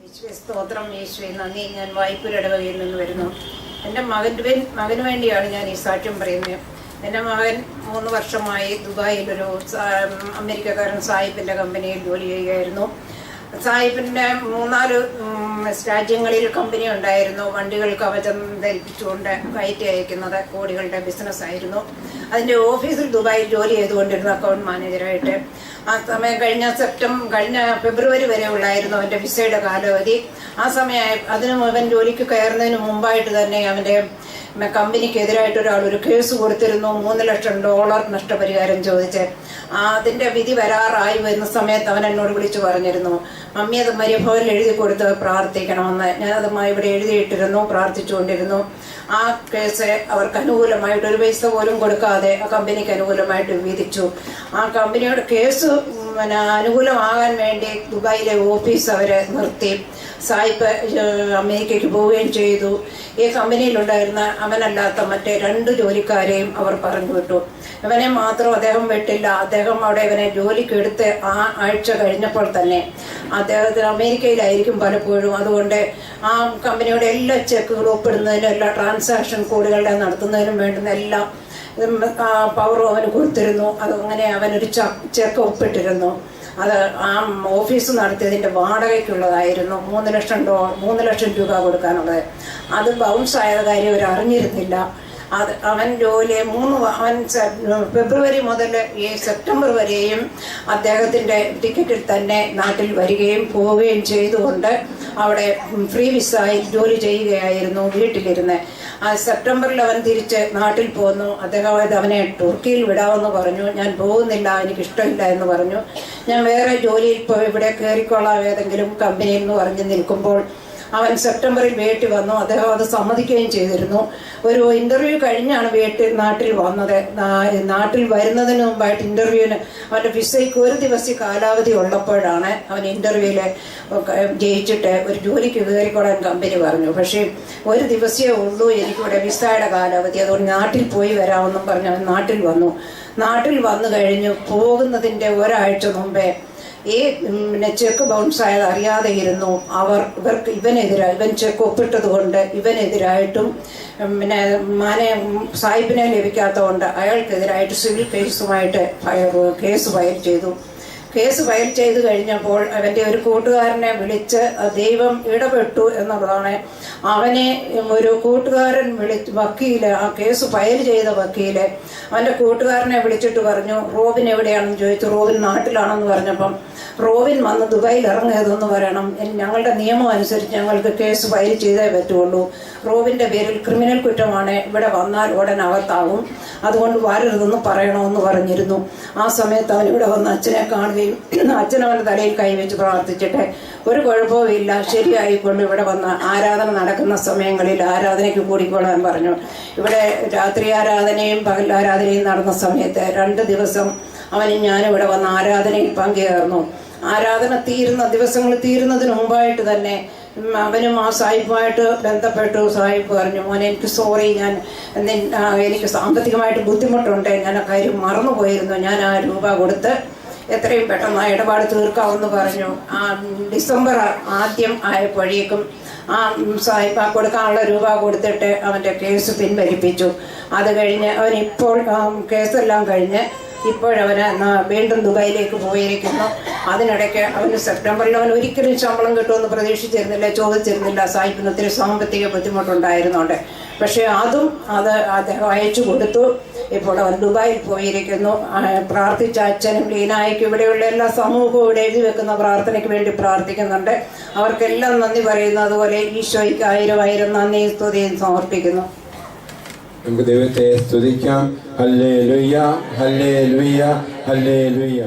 യേശുവേ സ്തോത്രം, യേശുവേ നന്ദി. ഞാൻ വായ്പൂർ ഇടവകയിൽ നിന്ന് വരുന്നു. എൻ്റെ മകന് വേണ്ടിയാണ് ഞാൻ ഈ സാക്ഷ്യം പറയുന്നത്. എൻ്റെ മകൻ 3 വർഷമായി ദുബായിലൊരു അമേരിക്കക്കാരൻ സായിപ്പിൻ്റെ കമ്പനിയിൽ ജോലി ചെയ്യുകയായിരുന്നു. സായിപ്പിൻ്റെ 3-4 രാജ്യങ്ങളിൽ കമ്പനി ഉണ്ടായിരുന്നു. വണ്ടികൾ കവചം ധരിപ്പിച്ചുകൊണ്ട് കയറ്റി അയക്കുന്നത് കോടികളുടെ ബിസിനസ്സായിരുന്നു. അതിൻ്റെ ഓഫീസിൽ ദുബായിൽ ജോലി ചെയ്തുകൊണ്ടിരുന്ന അക്കൗണ്ട് മാനേജറായിട്ട്. ആ സമയം കഴിഞ്ഞ ഫെബ്രുവരി വരെ ഉള്ളായിരുന്നു അവൻ്റെ വിസയുടെ കാലാവധി. ആ സമയം അവൻ ജോലിക്ക് കയറുന്നതിന് മുമ്പായിട്ട് തന്നെ അവൻ്റെ കമ്പനിക്കെതിരായിട്ട് ഒരു കേസ് കൊടുത്തിരുന്നു. $3 ലക്ഷം നഷ്ടപരിഹാരം ചോദിച്ച്. അതിൻ്റെ വിധി വരാറായി വരുന്ന സമയത്ത് അവൻ എന്നോട് വിളിച്ചു പറഞ്ഞിരുന്നു, മമ്മി അത് മരിയഭവനിൽ എഴുതി കൊടുത്ത് പ്രാർത്ഥിക്കണമെന്ന്. ഞാനത് ഇവിടെ എഴുതിയിട്ടിരുന്നു, പ്രാർത്ഥിച്ചുകൊണ്ടിരുന്നു. ആ കേസ് അവർക്ക് അനുകൂലമായിട്ട് 1 പൈസ പോലും കൊടുക്കാതെ ആ കമ്പനിക്ക് അനുകൂലമായിട്ട് വിധിച്ചു. ആ കമ്പനിയുടെ കേസ് അനുകൂലമാകാൻ വേണ്ടി ദുബായിലെ ഓഫീസ് അവരെ നിർത്തി. സായിപ്പ് അമേരിക്കയ്ക്ക് പോവുകയും ചെയ്തു. ഈ കമ്പനിയിലുണ്ടായിരുന്ന അവനല്ലാത്ത മറ്റേ 2 ജോലിക്കാരെയും അവർ പറഞ്ഞു വിട്ടു. ഇവനെ മാത്രം അദ്ദേഹം വിട്ടില്ല. അദ്ദേഹം അവിടെ ഇവനെ ജോലിക്ക് എടുത്ത് ആ ആഴ്ച കഴിഞ്ഞപ്പോൾ തന്നെ അദ്ദേഹത്തിന് അമേരിക്കയിലായിരിക്കും പലപ്പോഴും. അതുകൊണ്ട് ആ കമ്പനിയുടെ എല്ലാ ചെക്കുകളും ഒപ്പിടുന്നതിനും എല്ലാ ട്രാൻസാക്ഷൻ കോഡുകളുടെ നടത്തുന്നതിനും വേണ്ടുന്ന എല്ലാ പവറും അവന് കൊടുത്തിരുന്നു. അതങ്ങനെ അവനൊരു ചെക്ക് ഒപ്പിട്ടിരുന്നു. അത് ആ ഓഫീസ് നടത്തിയതിൻ്റെ വാടകയ്ക്കുള്ളതായിരുന്നു. $3 ലക്ഷം രൂപ കൊടുക്കാനുള്ളത്. അത് ബൗൺസ് ആയ കാര്യം അവർ അറിഞ്ഞിരുന്നില്ല. അവൻ അവൻ ഫെബ്രുവരി മുതൽ ഈ സെപ്റ്റംബർ വരെയും അദ്ദേഹത്തിൻ്റെ ടിക്കറ്റിൽ തന്നെ നാട്ടിൽ വരികയും പോവുകയും ചെയ്തുകൊണ്ട് അവിടെ ഫ്രീ വിസയിൽ ജോലി ചെയ്യുകയായിരുന്നു വീട്ടിലിരുന്ന്. സെപ്റ്റംബറിൽ അവൻ തിരിച്ച് നാട്ടിൽ പോന്നു. അദ്ദേഹം അവനെ തുർക്കിയിൽ വിടാമെന്ന് പറഞ്ഞു. ഞാൻ പോകുന്നില്ല, എനിക്കിഷ്ടമില്ല എന്ന് പറഞ്ഞു. ഞാൻ വേറെ ജോലിയിൽ പോയി ഇവിടെ കയറിക്കൊള്ളാം ഏതെങ്കിലും കമ്പനിയിൽ എന്ന് പറഞ്ഞ് നിൽക്കുമ്പോൾ അവൻ സെപ്റ്റംബറിൽ വീട്ടിൽ വന്നു. അദ്ദേഹം അത് സമ്മതിക്കുകയും ചെയ്തിരുന്നു. ഒരു ഇൻ്റർവ്യൂ കഴിഞ്ഞാണ് നാട്ടിൽ വന്നത്. നാട്ടിൽ വരുന്നതിന് മുമ്പായിട്ട് ഇൻ്റർവ്യൂവിന് അവൻ്റെ വിസയ്ക്ക് 1 ദിവസം കാലാവധി ഉള്ളപ്പോഴാണ് അവൻ ഇൻ്റർവ്യൂവിൽ ജയിച്ചിട്ട് ഒരു ജോലിക്ക് കയറിക്കൊള്ളാൻ കമ്പനി പറഞ്ഞു. പക്ഷേ 1 ദിവസമേ ഉള്ളൂ എനിക്കിവിടെ വിസയുടെ കാലാവധി, അതുകൊണ്ട് നാട്ടിൽ പോയി വരാമെന്നും പറഞ്ഞ് അവൻ നാട്ടിൽ വന്നു. നാട്ടിൽ വന്നു കഴിഞ്ഞ് പോകുന്നതിൻ്റെ ഒരാഴ്ച മുമ്പേ ഈ ചെക്ക് ബൗൺസ് ആയത് അറിയാതെ ഇരുന്നു. ഇവൻ ചെക്ക് ഒപ്പിട്ടത് കൊണ്ട് ഇവനെതിരായിട്ടും സായിപ്പിനെ ലഭിക്കാത്തതുകൊണ്ട് അയാൾക്കെതിരായിട്ട് സിവിൽ കേസുമായിട്ട് കേസ് ഫയൽ ചെയ്തു. കേസ് ഫയൽ ചെയ്ത് കഴിഞ്ഞപ്പോൾ അവൻ്റെ ഒരു കൂട്ടുകാരനെ വിളിച്ച് ദൈവം ഇടപെട്ടു എന്നുള്ളതാണ്. അവനെ ഒരു കൂട്ടുകാരൻ വക്കീല്, ആ കേസ് ഫയൽ ചെയ്ത വക്കീല് അവൻ്റെ കൂട്ടുകാരനെ വിളിച്ചിട്ട് പറഞ്ഞു, റോബിൻ എവിടെയാണെന്ന് ചോദിച്ചു. റോബിൻ നാട്ടിലാണെന്ന് പറഞ്ഞപ്പം റോബിൻ വന്ന് ദുബായിൽ ഇറങ്ങരുതെന്ന് പറയണം, ഞങ്ങളുടെ നിയമം അനുസരിച്ച് ഞങ്ങൾക്ക് കേസ് ഫയൽ ചെയ്തേ പറ്റുള്ളൂ. റോബിൻ്റെ പേരിൽ ക്രിമിനൽ കുറ്റമാണ്, ഇവിടെ വന്നാൽ ഉടൻ അകത്താകും, അതുകൊണ്ട് വരരുതെന്ന് പറയണമെന്ന് പറഞ്ഞിരുന്നു. ആ സമയത്ത് അവൻ ഇവിടെ വന്ന് അച്ഛനെ കാണുകയും അച്ഛനവൻ്റെ തലയിൽ കൈവച്ച് പ്രാർത്ഥിച്ചിട്ട് ഒരു കുഴപ്പവുമില്ല, ശരിയായിക്കൊണ്ട് ഇവിടെ വന്ന് ആരാധന നടക്കുന്ന സമയങ്ങളിൽ ആരാധനയ്ക്ക് കൂടിക്കൊള്ളാൻ പറഞ്ഞു. ഇവിടെ രാത്രി ആരാധനയും പകൽ ആരാധനയും നടന്ന സമയത്ത് 2 ദിവസം അവനും ഞാനിവിടെ വന്ന് ആരാധനയിൽ പങ്കുചേർന്നു. ആരാധന ദിവസങ്ങൾ തീരുന്നതിന് മുമ്പായിട്ട് തന്നെ അവനും ആ സായിപ്പുമായിട്ട് ബന്ധപ്പെട്ടു. സായിപ്പ് പറഞ്ഞു, മോനെ എനിക്ക് സോറി, എനിക്ക് സാമ്പത്തികമായിട്ട് ബുദ്ധിമുട്ടുണ്ട്, ഞാൻ ആ കാര്യം മറന്നുപോയിരുന്നു, ഞാൻ ആ രൂപ കൊടുത്ത് എത്രയും പെട്ടെന്ന് ആ ഇടപാട് തീർക്കാമെന്ന് പറഞ്ഞു. ആ ഡിസംബർ ആദ്യം ആയപ്പോഴേക്കും ആ സായിപ്പ് കൊടുക്കാനുള്ള രൂപ കൊടുത്തിട്ട് അവൻ്റെ കേസ് പിൻവലിപ്പിച്ചു. അത് കഴിഞ്ഞ് അവനിപ്പോൾ കേസെല്ലാം കഴിഞ്ഞ് ഇപ്പോഴവന് വീണ്ടും ദുബായിലേക്ക് പോയിരിക്കുന്നു. അതിനിടയ്ക്ക് അവന് സെപ്റ്റംബറിൽ അവൻ ഒരിക്കലും ശമ്പളം കിട്ടുമെന്ന് പ്രതീക്ഷിച്ചിരുന്നില്ല, ചോദിച്ചിരുന്നില്ല. സായിപ്പിന് ഒത്തിരി സാമ്പത്തിക ബുദ്ധിമുട്ടുണ്ടായിരുന്നുണ്ട്. പക്ഷേ അദ്ദേഹം അയച്ചു കൊടുത്തു. ഇപ്പോൾ അവൻ ദുബായിൽ പോയിരിക്കുന്നു. പ്രാർത്ഥിച്ച അച്ഛനും ലീനായ്ക്കും ഇവിടെയുള്ള എല്ലാ സമൂഹവും ഇവിടെ എഴുതി വെക്കുന്ന പ്രാർത്ഥനയ്ക്ക് വേണ്ടി പ്രാർത്ഥിക്കുന്നുണ്ട്. അവർക്കെല്ലാം നന്ദി പറയുന്നു. അതുപോലെ ഈശോയ്ക്ക് 1000 നന്ദിയും സ്തുതിയും സമർപ്പിക്കുന്നു. നമുക്ക് ദൈവത്തെ സ്തുതിക്കാം. Hallelujah, hallelujah, hallelujah.